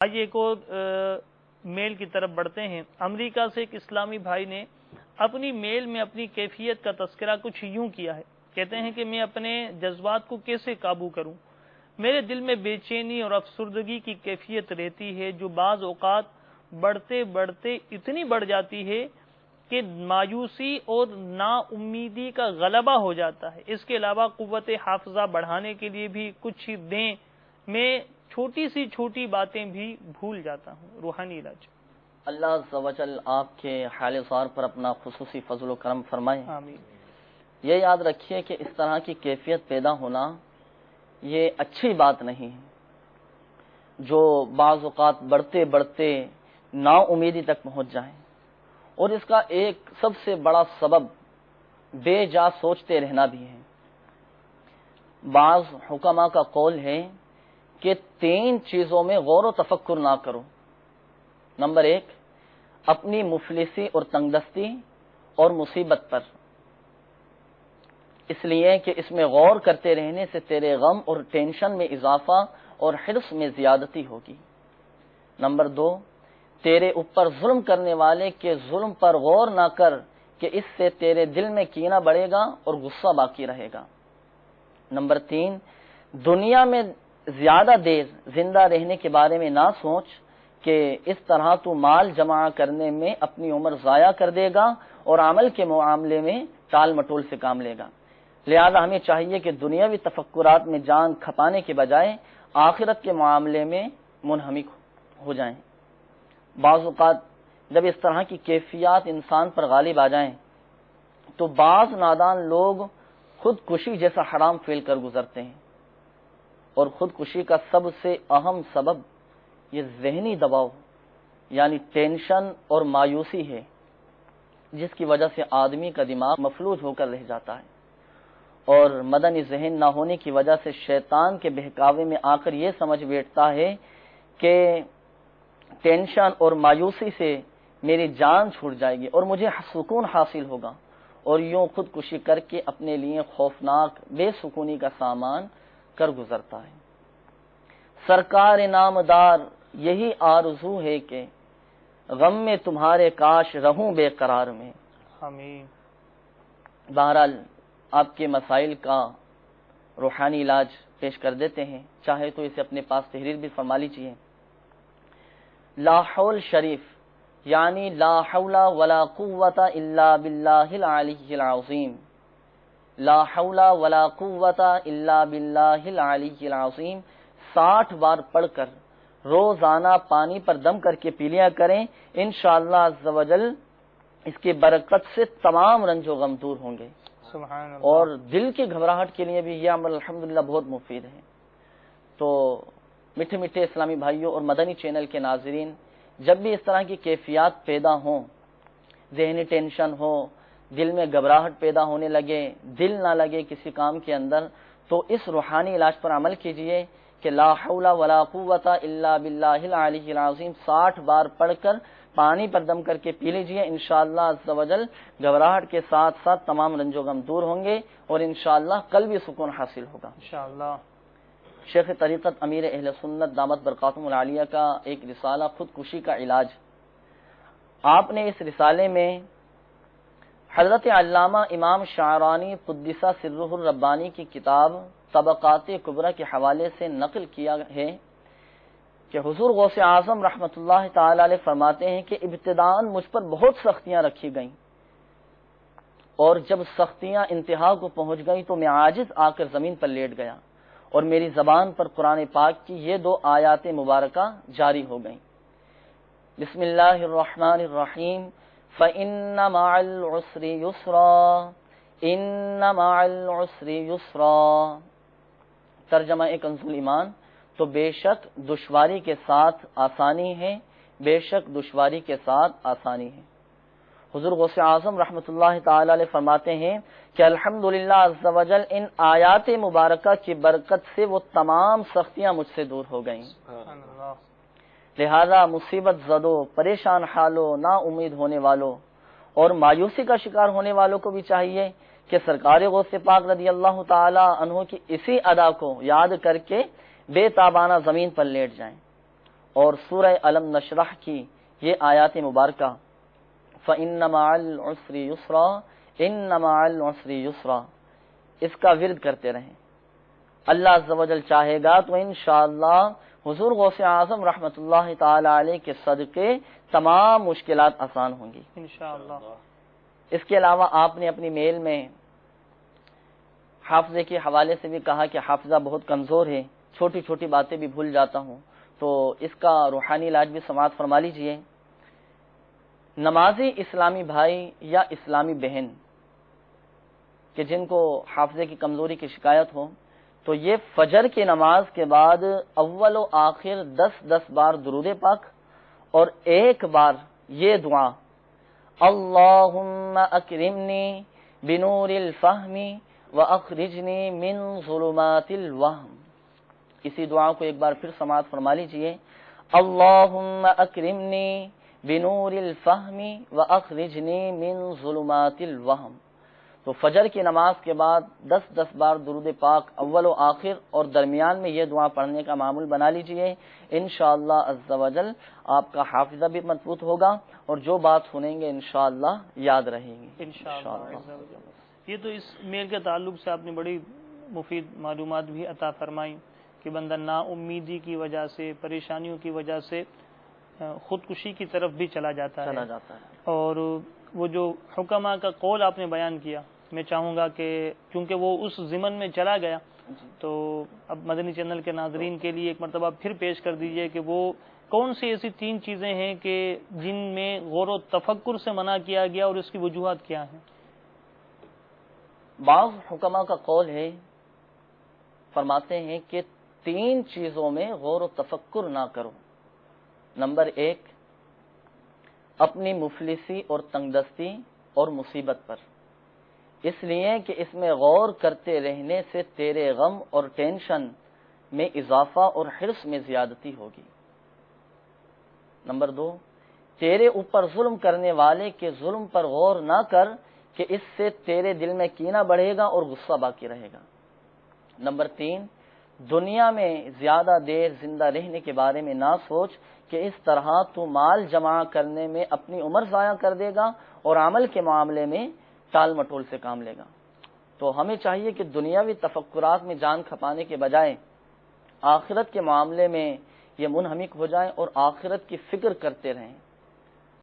آئیے ایک اور میل کی طرف بڑھتے ہیں۔ امریکہ سے ایک اسلامی بھائی نے اپنی میل میں اپنی کیفیت کا تذکرہ کچھ یوں کیا ہے۔ کہتے ہیں کہ میں اپنے جذبات کو کیسے قابو کروں؟ میرے دل میں بے چینی اور افسردگی کی کیفیت رہتی ہے جو بعض اوقات بڑھتے بڑھتے اتنی بڑھ جاتی ہے کہ مایوسی اور نا امیدی کا غلبہ ہو جاتا ہے۔ اس کے علاوہ قوت حافظہ بڑھانے کے لیے بھی کچھ دیں، میں چھوٹی سی چھوٹی باتیں بھی بھول جاتا ہوں۔ روحانی علاج۔ اللہ عز و جل آپ کے حال زار پر اپنا خصوصی فضل و کرم فرمائے۔ آمین۔ یہ یاد رکھیے کہ اس طرح کی کیفیت پیدا ہونا یہ اچھی بات نہیں ہے، جو بعض اوقات بڑھتے بڑھتے نا امیدی تک پہنچ جائیں، اور اس کا ایک سب سے بڑا سبب بے جا سوچتے رہنا بھی ہے۔ بعض حکماء کا قول ہے کہ 3 چیزوں میں غور و تفکر نہ کرو۔ نمبر 1، اپنی مفلسی اور تنگ دستی اور مصیبت پر، اس لیے کہ اس میں غور کرتے رہنے سے تیرے غم اور ٹینشن میں اضافہ اور حرص میں زیادتی ہوگی۔ نمبر 2، تیرے اوپر ظلم کرنے والے کے ظلم پر غور نہ کر کہ اس سے تیرے دل میں کینہ بڑھے گا اور غصہ باقی رہے گا۔ نمبر 3، دنیا میں زیادہ دیر زندہ رہنے کے بارے میں نہ سوچ کہ اس طرح تو مال جمع کرنے میں اپنی عمر ضائع کر دے گا اور عمل کے معاملے میں ٹال مٹول سے کام لے گا۔ لہذا ہمیں چاہیے کہ دنیاوی تفکرات میں جان کھپانے کے بجائے آخرت کے معاملے میں منہمک ہو جائیں۔ بعض اوقات جب اس طرح کی کیفیات انسان پر غالب آ جائیں تو بعض نادان لوگ خودکشی جیسا حرام فعل کر گزرتے ہیں، اور خودکشی کا سب سے اہم سبب یہ ذہنی دباؤ یعنی ٹینشن اور مایوسی ہے، جس کی وجہ سے آدمی کا دماغ مفلوج ہو کر رہ جاتا ہے، اور مدنی ذہن نہ ہونے کی وجہ سے شیطان کے بہکاوے میں آ کر یہ سمجھ بیٹھتا ہے کہ ٹینشن اور مایوسی سے میری جان چھوٹ جائے گی اور مجھے سکون حاصل ہوگا، اور یوں خودکشی کر کے اپنے لیے خوفناک بے سکونی کا سامان کر گزرتا ہے۔ سرکار نامدار یہی آرزو ہے کہ غم میں تمہارے کاش رہوں بے قرار میں۔ آمین۔ بہرحال آپ کے مسائل کا روحانی علاج پیش کر دیتے ہیں، چاہے تو اسے اپنے پاس تحریر بھی فرما لیجیے۔ لا حول شریف یعنی لا حول ولا قوت الا باللہ العلی العظیم، لا حول ولا قوت الا باللہ العلی العظیم 60 بار پڑھ کر روزانہ پانی پر دم کر کے پی لیا کریں۔ انشاءاللہ عز و جل اس کی برکت سے تمام رنج و غم دور ہوں گے۔ سبحان اللہ۔ اور دل کی گھبراہٹ کے لیے بھی یہ عمل الحمدللہ بہت مفید ہے۔ تو میٹھے میٹھے اسلامی بھائیوں اور مدنی چینل کے ناظرین، جب بھی اس طرح کی کیفیات پیدا ہوں، ذہنی ٹینشن ہو، دل میں گھبراہٹ پیدا ہونے لگے، دل نہ لگے کسی کام کے اندر، تو اس روحانی علاج پر عمل کیجئے کہ لا حول ولا قوت الا باللہ العلی العظیم 60 بار پڑھ کر پانی پر دم کر کے پی لیجئے۔ انشاءاللہ عز و جل گھبراہٹ کے ساتھ ساتھ تمام رنج و غم دور ہوں گے، اور انشاءاللہ قلبی سکون حاصل ہوگا انشاءاللہ۔ شیخ طریقت امیر اہل سنت دامت برکاتہم العالیہ کا ایک رسالہ خودکشی کا علاج، آپ نے اس رسالے میں حضرت علامہ امام شعرانی قدس سرہ الربانی کی کتاب طبقات کبریٰ کے حوالے سے نقل کیا ہے کہ حضور غوث اعظم رحمۃ اللہ تعالی علیہ فرماتے ہیں کہ ابتداءً مجھ پر بہت سختیاں رکھی گئیں، اور جب سختیاں انتہا کو پہنچ گئیں تو میں عاجز آ کر زمین پر لیٹ گیا، اور میری زبان پر قرآن پاک کی یہ 2 آیات مبارکہ جاری ہو گئیں۔ بسم اللہ الرحمن الرحیم فَإِنَّ مَعَ الْعُسْرِ يُسْرًا إِنَّ مَعَ الْعُسْرِ يُسْرًا۔ ترجمہ کنز ایمان، تو بے شک دشواری کے ساتھ آسانی ہے، بے شک دشواری کے ساتھ آسانی ہے۔ حضور غوث اعظم رحمۃ اللہ تعالی علیہ فرماتے ہیں کہ الحمدللہ عز و جل ان آیات مبارکہ کی برکت سے وہ تمام سختیاں مجھ سے دور ہو گئیں۔ لہذا مصیبت زدوں، پریشان حالوں، نا امید ہونے والوں اور مایوسی کا شکار ہونے والوں کو بھی چاہیے کہ سرکار غوث پاک رضی اللہ تعالی عنہ کی اسی ادا کو یاد کر کے بے تابانہ زمین پر لیٹ جائیں، اور سورہ علم نشرح کی یہ آیات مبارکہ فَإِنَّ مَعَ الْعُسْرِ يُسْرًا إِنَّ مَعَ الْعُسْرِ يُسْرًا اس کا ورد کرتے رہیں. اللہ عز و جل چاہے گا تو انشاءاللہ حضور غوث اعظم رحمۃ اللہ تعالی علیہ کے صدقے تمام مشکلات آسان ہوں گی انشاءاللہ. اس کے علاوہ آپ نے اپنی میل میں حافظے کے حوالے سے بھی کہا کہ حافظہ بہت کمزور ہے، چھوٹی چھوٹی باتیں بھی بھول جاتا ہوں، تو اس کا روحانی علاج بھی سماعت فرما لیجئے. نمازی اسلامی بھائی یا اسلامی بہن کہ جن کو حافظے کی کمزوری کی شکایت ہو، تو یہ فجر کی نماز کے بعد اول و آخر 10 بار درود پاک اور 1 بار یہ دعا اللہم اکرمنی بنور الفہم واخرجنی من ظلمات الوہم، اسی دعا کو ایک بار پھر سماعت فرما لیجئے. اللہم اکرمنی بنور الفہم واخرجنی من ظلمات الوہم. تو فجر کی نماز کے بعد 10 بار درود پاک اول و آخر اور درمیان میں یہ دعا پڑھنے کا معمول بنا لیجئے. انشاءاللہ عز و جل آپ کا حافظہ بھی مضبوط ہوگا اور جو بات سنیں گے انشاءاللہ یاد رہیں گی انشاءاللہ. یہ تو اس میل کے تعلق سے آپ نے بڑی مفید معلومات بھی عطا فرمائی کہ بندہ نا امیدی کی وجہ سے، پریشانیوں کی وجہ سے خودکشی کی طرف بھی چلا جاتا ہے. اور وہ جو حکماء کا قول آپ نے بیان کیا، میں چاہوں گا کہ کیونکہ وہ اس ضمن میں چلا گیا تو اب مدنی چینل کے ناظرین کے لیے ایک مرتبہ پھر پیش کر دیجئے کہ وہ کون سی ایسی 3 چیزیں ہیں کہ جن میں غور و تفکر سے منع کیا گیا اور اس کی وجوہات کیا ہیں. بعض حکماء کا قول ہے، فرماتے ہیں کہ 3 چیزوں میں غور و تفکر نہ کرو. نمبر 1 اپنی مفلسی اور تنگدستی اور مصیبت پر، اس لیے کہ اس میں غور کرتے رہنے سے تیرے غم اور ٹینشن میں اضافہ اور حرص میں زیادتی ہوگی. نمبر 2 تیرے اوپر ظلم کرنے والے کے ظلم پر غور نہ کر کہ اس سے تیرے دل میں کینہ بڑھے گا اور غصہ باقی رہے گا. نمبر 3 دنیا میں زیادہ دیر زندہ رہنے کے بارے میں نہ سوچ کہ اس طرح تو مال جمع کرنے میں اپنی عمر ضائع کر دے گا اور عمل کے معاملے میں ٹال مٹول سے کام لے گا. تو ہمیں چاہیے کہ دنیاوی تفکرات میں جان کھپانے کے بجائے آخرت کے معاملے میں یہ منہمک ہو جائیں اور آخرت کی فکر کرتے رہیں.